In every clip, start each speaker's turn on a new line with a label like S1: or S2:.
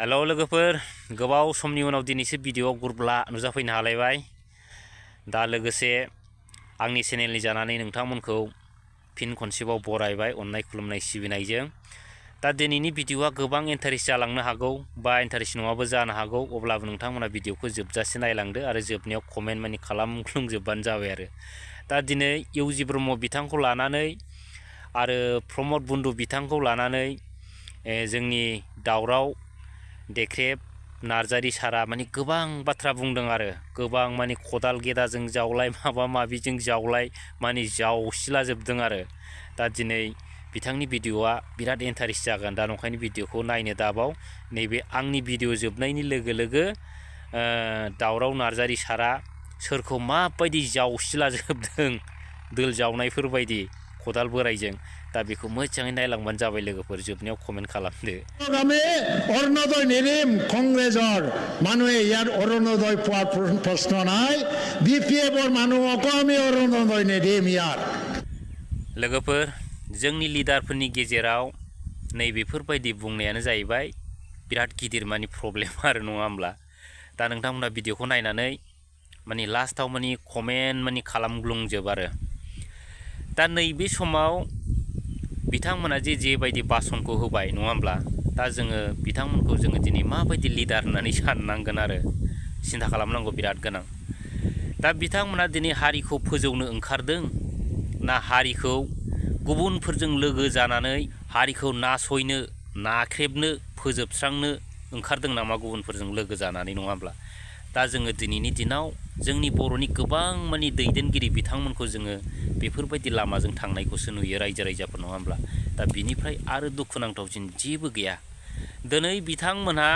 S1: hello लोगोफोर गोबाव समनि उनाव दिनैसो भिडिअ गुरब्ला नुजाफैनो हालायबाय दा लोगोसे आंनि चेनेलनि जानानै नोंथांमोनखौ फिन खनसेबाव बरायबाय अननाय खुलुमनाय सिबिनायजों दा दिनैनि भिडिअआ गोबां इन्टारेस्ट जालांनो हागौ बा इन्टारेस्ट नङाबो जानो हागौ अब्लाबो नोंथांमोना भिडिअखौ जोबजासे नायलांदो आरो जोबनायाव कमेन्ट माने खालामग्लुंजोबबानो जाबाय आरो दा दिनै इउजि ब्रह्म बिथांखौ लानानै आरो प्रमद बन्धु बिथांखौ लानानै जोंनि दावराव देख्रेब नार्जारि सारा माने गोबां बाथ्रा बुंदों आरो गोबां माने खदाल गेदाजों जावलाय माबा माबिजों जावलाय माने जावसिला जोबदों आरो दा दिनै बिथांनि भिडिअआ बिराद इन्टारेस्ट जागोन दा नंखायनो भिडिअखौ नायनो दाबाव नैबे आंनि भिडिअ जोबनायनि लोगो लोगो दावराव नार्जारि सारा सोरखौ माबायदि जावसिला जोबदों दोल जावनायफोर बायदि खदाल बोरायजों दा बेखौ मोजाङै नायलांबानो जाबाय लोगोफोर जोबनायाव कमेन्ट खालामदो
S2: অৰুণোদয় নিৰিম কংগ্ৰেছৰ মানুহে ইয়াৰ অৰুণোদয় পোৱাৰ প্ৰশ্ন নাই বিপিএফৰ মানুহকো আমি অৰুণোদয় নিৰিম ইয়াৰ
S1: लोगोफोर जोंनि लिडारफोरनि गेजेराव नैबेफोरबायदि बुंनायानो जाहैबाय बिराद गिदिर माने प्रब्लेम आरो नङा होमब्ला दा नोंथांमोना भिडिअखौ नायनानै माने लास्टआव माने कमेन्ट माने खालामग्लुंजोब आरो दा नैबे समाव बिथांमोना जेबायदि बासनखौ होबाय नङा होमब्ला दा जोङो बिथांमोनखौ जोङो दिनै माबायदि लिडार होननानै साननांगोन आरो सिन्था खालामनांगौ बिराद गोनां दा बिथांमोना दिनै हारिखौ फोजौनो ओंखारदों ना हारिखौ गुबुनफोरजों लोगो जानानै हारिखौ नासयनो नाख्रेबनो फोजोबस्रांनो ओंखारदों नामा गुबुनफोरजों लोगो जानानै नङा होमब्ला दा जोङो दिनैनि दिनाव जोंनि बर'नि गोबां माने दैदेनगिरि बिथांमोनखौ जोङो बेफोरबायदि लामाजों थांनायखौसो नुयो रायजो राजाफोर नङा होमब्ला दा बिनिफ्राय आरो दुखुनांथावसिन जेबो गैया दिनै बिथांमोनहा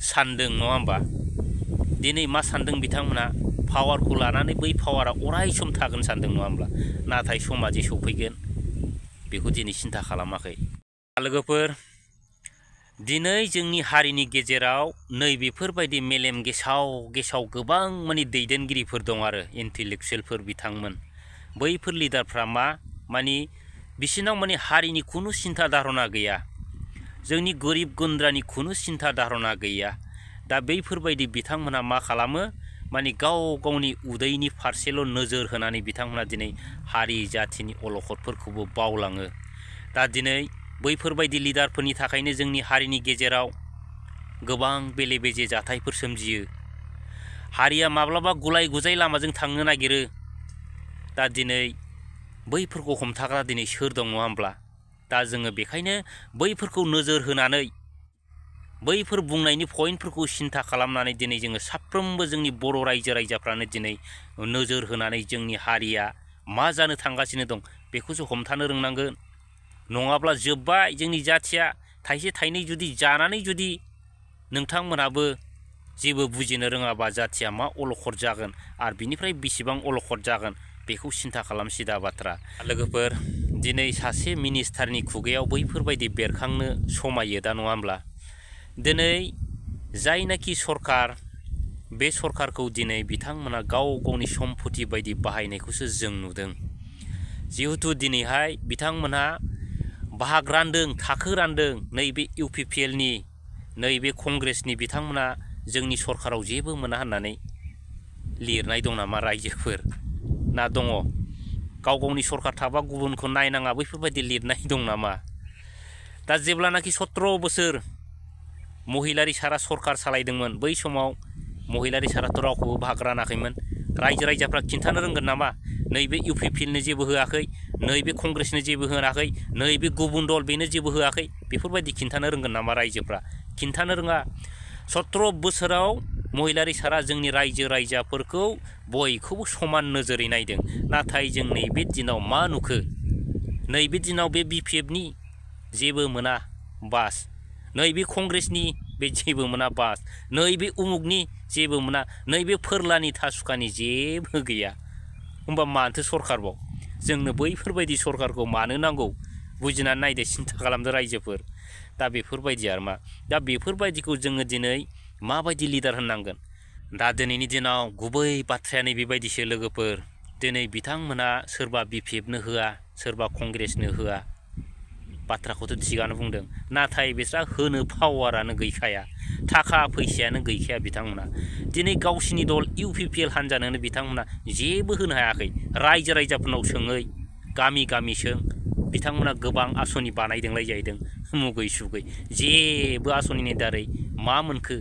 S1: सानदों नङा होमबा दिनै मा सानदों बिथांमोनहा पावारखौ लानानै बै पावारा अराय सम थागोन सानदों नङा होमब्ला नाथाय समा जे सफैगोन बेखौ दिनै सिन्था खालामाखै लोगोफोर दिनै जोंनि हारिनि गेजेराव नैबेफोरबायदि मेलेम गेसाव गोबां माने दैदेनगिरिफोर दं आरो इन्टेलेक्सुवेलफोर बिथांमोन बैफोर लिडारफ्रा माने बिसिनाव माने हारिनि खुनु सिन्था धारना गैया जोंनि गोरिब गुन्द्रानि खुनु सिन्था धारना गैया दा बैफोरबायदि बिथांमोनहा मा खालामो माने गाव गावनि उदैनि फारसेल' नोजोर होनानै बिथांमोना दिनै हारि जाथिनि अलखदफोरखौबो बावलाङो दा दिनै बैफोरबायदि लिडारफोरनि थाखायनो जोंनि हारिनि गेजेराव गोबां बेले बेजे जाथायफोर सोमजियो हारिया माब्लाबा गुलाय गुजाय लामाजों थांनो नागिरो दा दिनै बैफोरखौ हमथाग्रा दिनै सोर दं नङा होमब्ला दा जोङो बेखायनो बैफोरखौ नोजोर होनानै बैफोर बुंनायनि पइन्टफोरखौ सिन्था खालामनानै दिनै जोङो साफ्रोमबो जोंनि बर' रायजो राजाफ्रानो दिनै नोजोर होनानै जोंनि हारिया मा जानो थांगासिनो दं बेखौसो हमथानो रोंनांगोन नङाब्ला जोब्बाय जोंनि जाथिया थाइसे थाइनै जुदि जानानै जुदि नोंथांमोनाबो जेबो बुजिनो रोङाबा जाथिया मा अलखद जागोन आरो बिनिफ्राय बेसेबां अलखद जागोन बेखौ सिन्था खालामसिदा बाथ्रा लोगोफोर दिनै सासे मिनिस्टारनि खुगायाव बैफोरबायदि बेरखांनो समायो दा नङा होमब्ला दिनै जायनाखि सरकार बे सरकारखौ दिनै बिथांमोना गाव गावनि सम्पति बायदि बाहायनायखौसो जों नुदों जिहेतु दिनैहाय बिथांमोनहा बाहाग रानदों थाखो रानदों नैबे इउपिपिएलनि नैबे कंग्रेसनि बिथांमोना जोंनि सरकाराव जेबो मोना होननानै लिरनाय दं नामा रायजोफोर ना दङ गाव गावनि सरकार थाबा गुबुनखौ नायनाङा बैफोरबायदि लिरनाय दं नामा दा जेब्लानाखि 17 बोसोर महिलारि सारा सरकार सालायदोंमोन बै समाव महिलारि साराथ' रावखौबो बाहाग रानाखैमोन रायजो राजाफ्रा खिन्थानो रोंगोन नामा नैबे इउपिपिएलनो जेबो होआखै नैबे कंग्रेसनो जेबो होआखै नैबे गुबुन दल बेनो जेबो होआखै बेफोरबायदि खिन्थानो रोंगोन नामा रायजोफ्रा खिन्थानो रोङा 17 बोसोराव महिलारि सारा जोंनि रायजो राजाफोरखौ बयखौबो समान नोजोरै नायदों नाथाय जों नैबे दिनाव मा नुखो नैबे दिनाव बे बिपिएफनि जेबो मोना बास नैबे कंग्रेसनि बे जेबो मोना बास नैबे उमुगनि जेबो मोना नैबे फोरलानि थासुखानि जेबो गैया होमबा माथो सरकारबाव जोंनो बैफोरबायदि सरकारखौ मानो नांगौ बुजिनानै नायदो सिन्था खालामदो रायजोफोर दा बेफोरबायदि आरो मा दा बेफोरबायदिखौ जोङो दिनै माबायदि लिडार होननांगोन दा दिनैनि दिनाव गुबै बाथ्राया नैबेबायदिसो लोगोफोर दिनै बिथांमोना सोरबा बिपिएफनो होआ सोरबा कंग्रेसनो होआ बाथ्राखौथ' थिगानो बुंदों नाथाय बिस्रा होनो पावारानो गैखाया थाखा फैसायानो गैखाया बिथांमोना दिनै गावसिनि दल UPPL हान्जानोनो बिथांमोना जेबो होनो हायाखै रायजो राजाफोरनाव सोङै गामि गामि सों बिथांमोना गोबां आसनि बानायदोंलाय जाहैदों मुगै सुगै जेबो आसनिनि दारै मा मोनखो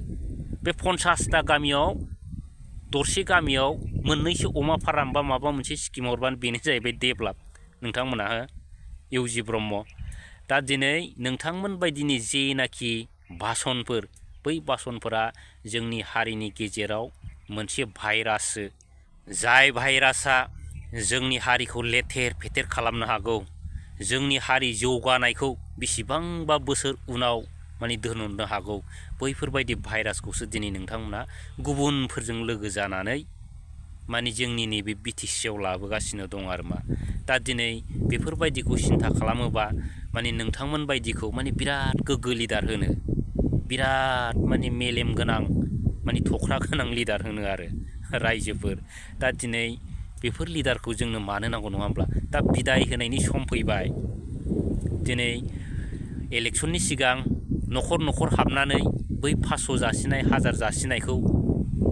S1: बे 50टा गामियाव दरसे गामियाव मोननैसो अमा फार्म बा माबा मोनसे स्किम हरबानो बेनो जाहैबाय डेभेलप नोंथांमोना इउजि ब्रह्म दा दिनै नोंथांमोन बायदिनि जेनाखि भाषणफोर बै भाषणफोरा जोंनि हारिनि गेजेराव मोनसे भाइराससो जाय भाइरासआ जोंनि हारिखौ लेथेर फेथेर खालामनो हागौ जोंनि हारि जौगानायखौ बेसेबांबा बोसोर उनाव माने दोनहरनो हागौ बैफोरबायदि भाइरासखौसो दिनै नोंथांमोना गुबुनफोरजों लोगो जानानै माने जोंनि नैबे BTCआव लाबोगासिनो दं आरो मा दा दिनै बेफोरबायदिखौ सिन्था खालामोबा माने नोंथांमोन बायदिखौ माने बिराद गोग्गो लिडार होनो बिराद माने मेलेम गोनां माने थख्रा गोनां लिडार होनो आरो रायजोफोर दा दिनै बेफोर लिडारखौ जोंनो मानो नांगौ नङा होमब्ला दा बिदाय होनायनि सम फैबाय दिनै इलेक्सननि सिगां न'खर न'खर हाबनानै बै 500 जासिनाय 1000 जासिनायखौ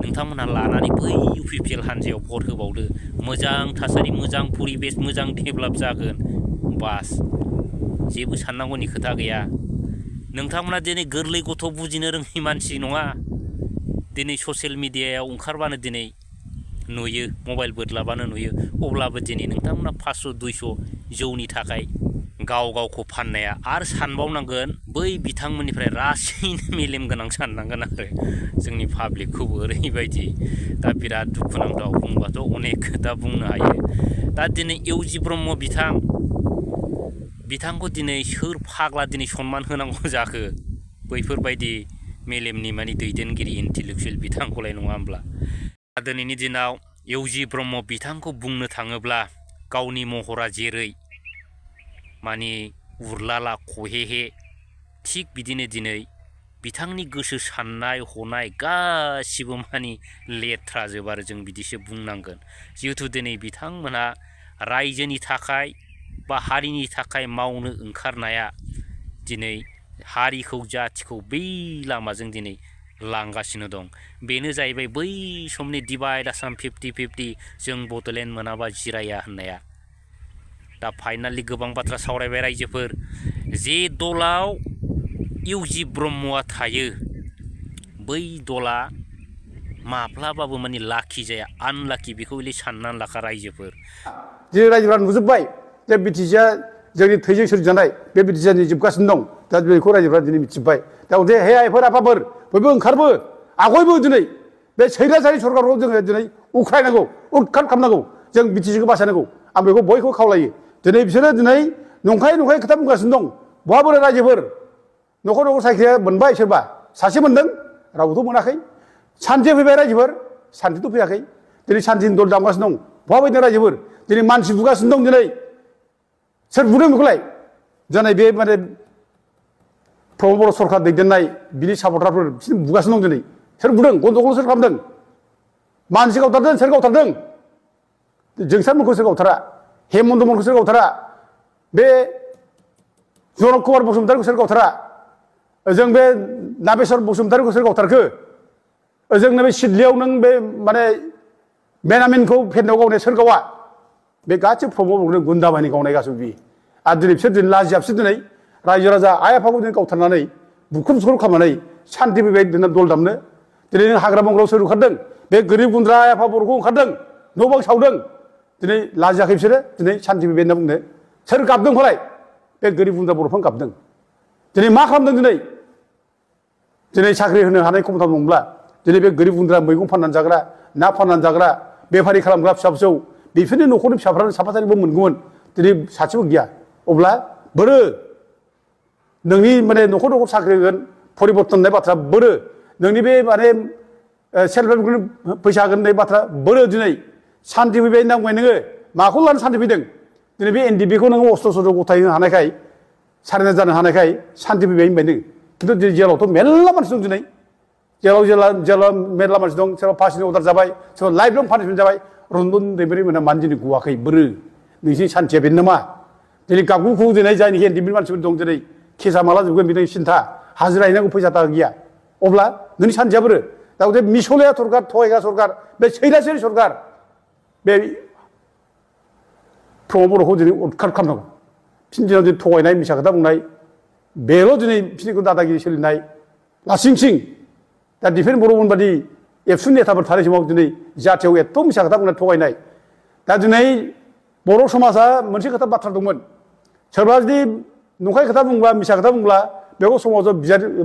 S1: नोंथांमोनहा लानानै बै UPPL हान्जायाव भट होबावदो मोजां थासारि मोजां परिबेस मोजां डेभेलप जागोन बास जेबो साननांगौनि खोथा गैया नोंथांमोना दिनै गोरलै गथ' बुजिनो रोङै मानसि नङा दिनै ससियेल मिडियायाव ओंखारबानो दिनै नुयो मबाइल बोदलाबानो नुयो अब्लाबो दिनै नोंथांमोना 500 200 जौनि थाखाय गाव गावखौ फाननाया आरो सानबावनांगोन बै बिथांमोननिफ्राय रासिन मेलेम गोनां साननांगोन आरो जोंनि पाब्लिकखौबो ओरैबायदि दा बिराद दुखुनांथाव बुंबाथ' अनेक खोथा बुंनो हायो दा दिनै इउजि ब्रह्म बिथांखौ दिनै सोर फाग्ला दिनै सनमान होनांगौ जाखो बैफोरबायदि मेलेमनि माने दैदेनगिरि इन्टेलेक्सुवेल बिथांखौलाय नङा होमब्ला दिनैनि दिनाव इउजि ब्रह्म बिथांखौ बुंनो थाङोब्ला गावनि महरा जेरै माने उरलाला खहेहे थिग बिदिनो दिनै बिथांनि गोसो साननाय हनाय गासिबो माने लेथ्राजोब आरो जों बिदिसो बुंनांगोन जिहेथु दिनै बिथांमोना रायजोनि थाखाय बा हारिनि थाखाय मावनो ओंखारनाया दिनै हारिखौ जाथिखौ बै लामाजों दिनै लांगासिनो दं बेनो जाहैबाय बै समनि डिभाइड आसाम 50-50 जों बड'लेण्ड मोनाबा जिराया होननाया दा फाइनालि गोबां बाथ्रा सावरायबाय रायजोफोर जे दलाव इउजि ब्रह्मआ थायो बै दला माब्लाबाबो माने लाखि जाया आनलाखि बेखौ साननानै लाखा रायजोफोर
S3: जे रायजोफ्रा नुजोब्बाय जे BTCआ जोंनि थैजों सोरजिजानाय बे BTCआ जोबगासिनो दं दा बेखौ रायजोफ्रा दिनै मिथिबाय दा जे हे आइफोर आफाफोर बयबो ओंखारबो आगयबो दिनै बे सैरासारि सरकारखौ जोङो दिनै उख्रायनांगौ उदखार खालामनांगौ जों BTCखौ बासायनांगौ आं बेखौ बयखौबो खावलायो दिनै बिसोरो दिनै नंखाय खोथा बुंगासिनो दं बहा बोरै रायजोफोर न'खर न'खर साइकेल मोनबाय सोरबा सासे मोनदों रावबोथ' मोनाखै सान्थि फैबाय रायजोफोर सान्थिथ' फैयाखै दिनै सान्थिनि दल दामगासिनो दं बहा बायदि रायजोफोर दिनै मानसि बुगासिनो दं दिनै सोर बुदों बेखौलाय जानाय बे माने प्रमद बर' सरकार दैदेननाय बिनि सापर्टारफोर बिसोर बुगासिनो दं दिनै सोर बुदों गन्दगल सोर खालामदों मानसि गावथारदों सोर गावथारदों जोंसारमोनखौ सोर गावथारा हेमन्त मोनखौ सोर गावथारा बे जनक कुमार बसुमतारिखौ सोर गावथारा ओजों बे नागेश्वर बसुमतारिखौ सोर गावथारखो ओजोंनो बे सिदलियाव नों बे माने बेनामिनखौ फेन्दाव गावनाय सोर गावा बे गासिबो प्रमद बर'नि गुन्दा बाहिनी गावनाय गासिबो बि आरो दिनै बिसोर दिनै लाजियाबसो दिनै रायजो राजा आइ आफाखौ दिनै गावथारनानै बुख्रुब सुख्रुब खालामनानै सान्थि फैबाय दिनै दल दामनो दिनै नों हाग्रा बंग्रायाव सोर ओंखारदों बे गोरिब गुन्द्रा आइ आफा बर'खौ ओंखारदों न' बां सावदों दिनै लाजियाखै बिसोरो दिनै सान्थि फैबाय होनना बुंनो सोर गाबदों फराय बे गोरिब गुन्द्रा बर'फ्रा गाबदों दिनै मा खालामदों दिनै साख्रि होनो हानाय क्षमता दंब्ला दिनै बे गोरिब गुन्द्रा मैगं फाननानै जाग्रा ना फाननानै जाग्रा बेफारि खालामग्रा फिसा फिसौ बेफोरनि न'खरनि फिसाफ्रानो साफा सानैबो मोनगौमोन दिनै सासेबो गैया अब्ला बोरो नोंनि माने न'खर न'खर साख्रि होगोन परिबर्तन होननाय बाथ्रा बोरो नोंनि बे माने सेल्फ हेल्प ग्रुप फैसा होगोन होननाय बाथ्रा बोरो दिनै सान्थि फैबाय होनना बुंबाय नोङो माखौ लानो सान्थि फैदों दिनै बे NDP-खौ नोङो अस्त्र सत्र गथायनो हानायखाय सारेन्डार जानो हानायखाय सान्थि फैबाय होनबाय नों खिन्थु दिनै जेलावथ' मेरला मानसि दं दिनै जेलाव मेरला मानसि दं सोरबा फासिनि अर्डार जाबाय सोरबा लाइफ लं पानिशमेन्ट जाबाय रन्जन दैमारि मोनहा मानो दिनै गवाखै बोरो नोंसिनि सान्थिया बेनो नामा दिनै गाबगुखौ दिनै जायनि हेन्डिमेड मानसिफोर दं दिनै केसा माला जोबगोन बिनि सिन्था हाजिरा हैनांगौ फैसा थाखा गैया अब्ला नोंनि सानसेया बोरो दा गथे मिसलिया सरकार थगायग्रा सरकार बे सैरासि सरकार बे प्रमद बर'खौ दिनै उदखार खालामनांगौ फिन दिनाव दिनै थगायनाय मिसा खोथा बुंनाय बेल' दिनै बिसोरखौ दादागिरि सोलिनाय लासिं सिं दा दिफेन बर'मोन बादि एबसुनि नेताफोर थानाय समाव दिनै जाथियाव एथ' मिसा खोथा बुंनाय थगायनाय दा दिनै बर' समाजा मोनसे खोथा बाथ्रा दंमोन सोरबा जुदि नंखाय खोथा बुंब्ला मिसा खोथा बुंब्ला बेखौ समाजाव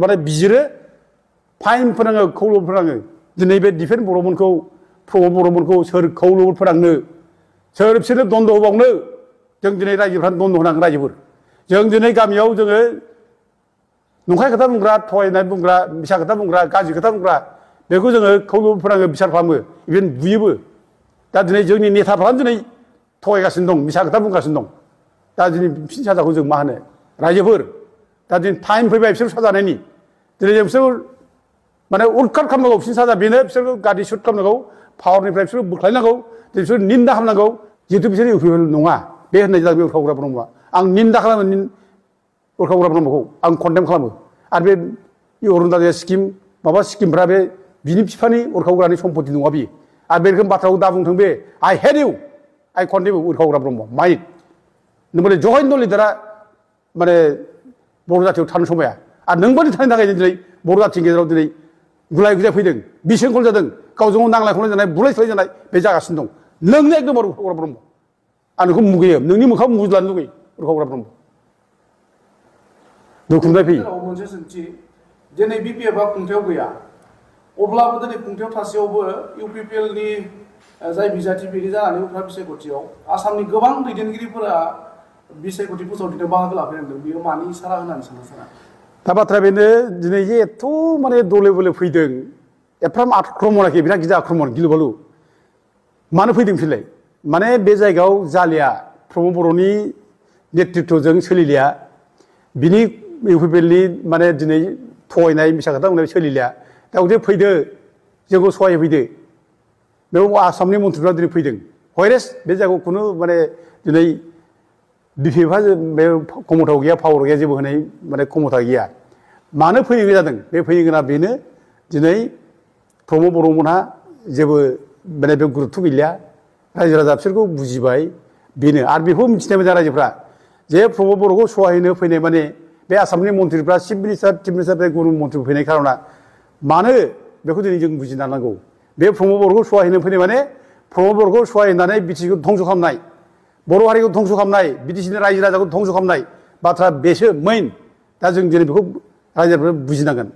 S3: माने बिजिरो फाइन फोनाङो खौल'बो फोनाङो दिनै बे दिफेन बर'मोनखौ प्रमद बर'मोनखौ सोर खौल'बो फोनांनो सोर बिसोरनो दन्द होबावनो जों दिनै रायजोफ्रानो दन्द होनांगोन रायजोफोर जों दिनै गामियाव जोङो नंखाय खोथा बुंग्रा थगायनाय बुंग्रा मिसा खोथा बुंग्रा गाज्रि खोथा बुंग्रा बेखौ जोङो खौल'बो फोनाङो बिसार खालामो इभेन बुयोबो दा दिनै जोंनि नेताफ्रानो दिनै थगायगासिनो दं मिसा खोथा बुंगासिनो दं दा दिनै फिन साजाखौ जों मा होनो रायजोफोर दा दिनै टाइम फैबाय बिसोर साजानायनि दिनै जों बिसोर माने उदखार खालामनांगौ बिसोरनि साजा बेनो बिसोरखौ गादि सुट खालामनांगौ पावारनिफ्राय बिसोरखौ बोख्लायनांगौ बिसोर निन्दा खालामनांगौ जिहेतु बिसोर इउपिपिएल नङा बे होननाय जाबाय बे उरखाव ब्रह्मआ आं निन्दा खालामो उरखाव ब्रह्मखौ आं कन्डेम खालामो आरो बे अरुण'दय स्किम माबा स्किमफ्रा बे बिनि बिफानि उरखावग्रानि सम्पति नङा बियो आरो बे रोखोम बाथ्राखौ दा बुंथों बे आइ हेट इउ आइ कन्डेम उरखावग्रा ब्रह्म माइट नोंबादि जघन्य लिडारा माने बर' जाथियाव थानो समाया आरो नोंबादि थानायनि थाखाय दिनै बर' जाथिनि गेजेराव दिनै गुलाय गुजाय फैदों बिसंखल जादों गावजों गाव नांलाय खमलाय जानाय बुलाय सोलाय जानाय बे जागासिनो दं नोंनो एकदम उरखावग्रा ब्रह्म आं नोंखौ मुगैयो नोंनि मोखां मुजुलानो लुगैयो उरखावग्रा ब्रह्म दुखुनाय फैयो
S4: मोनसे सोंथि दिनै बिपिएफआ खुंथायाव गैया अब्लाबो दिनै खुंथायाव थासेयावबो इउपिपिएलनि जाय बिजाथिगिरि जानानै उफ्रा बिसायख'थियाव आसामनि गोबां दैदेनगिरिफोरा बिसायख'थि फोसावदिनो बाहागो लाफैनांदों बेयो मानि इसारा होननानै साना
S3: दा बाथ्राया बेनो दिनै जे एथ' माने दले बले फैदों एफ्राम आक्रमणाखि बिराद गिदिर आक्रमण गिलु बालु मानो फैदों फिलाय माने बे जायगायाव जालिया प्रमद बर'नि नेतृत्वजों सोलिलिया बिनि इउपिपिएलनि माने दिनै थगायनाय मिसा खोथा बुंनाय सोलिलिया दा गथे फैदो जोंखौ सहाय फैदो बेयाव आसामनि मन्थ्रिफ्रा दिनै फैदों हयरेस बे जायगायाव खुनु माने दिनै बिपिएफआ बे क्षमताव गैया पावार गैया जेबो होनाय माने क्षमता गैया मानो फैनो जादों बे फैनो गोनां बेनो दिनै प्रमद बर'मोनहा जेबो माने बे गुरुत्व गैलिया रायजो राजा बिसोरखौ बुजिबाय बेनो आरो बेखौ मिथिनाय मोजां रायजोफ्रा जे प्रमद बर'खौ सहाय होनो फैनाय माने बे आसामनि मन्थ्रिफ्रा चिफ मिनिस्टार गुबुन मन्थ्रि फैनाय खार'ना मानो बेखौ दिनै जों बुजिना लानांगौ बे प्रमद बर'खौ सहाय होनो फैनाय माने प्रमद बर'खौ सहाय होनानै बिटिसिखौ धंस' खालामनाय बर' हारिखौ धंस' खालामनाय बिटिसिनि रायजो राजाखौ धंस' खालामनाय बाथ्रा बेसो मेइन दा जों दिनै बेखौ रायजोफोरा बुजिनांगोन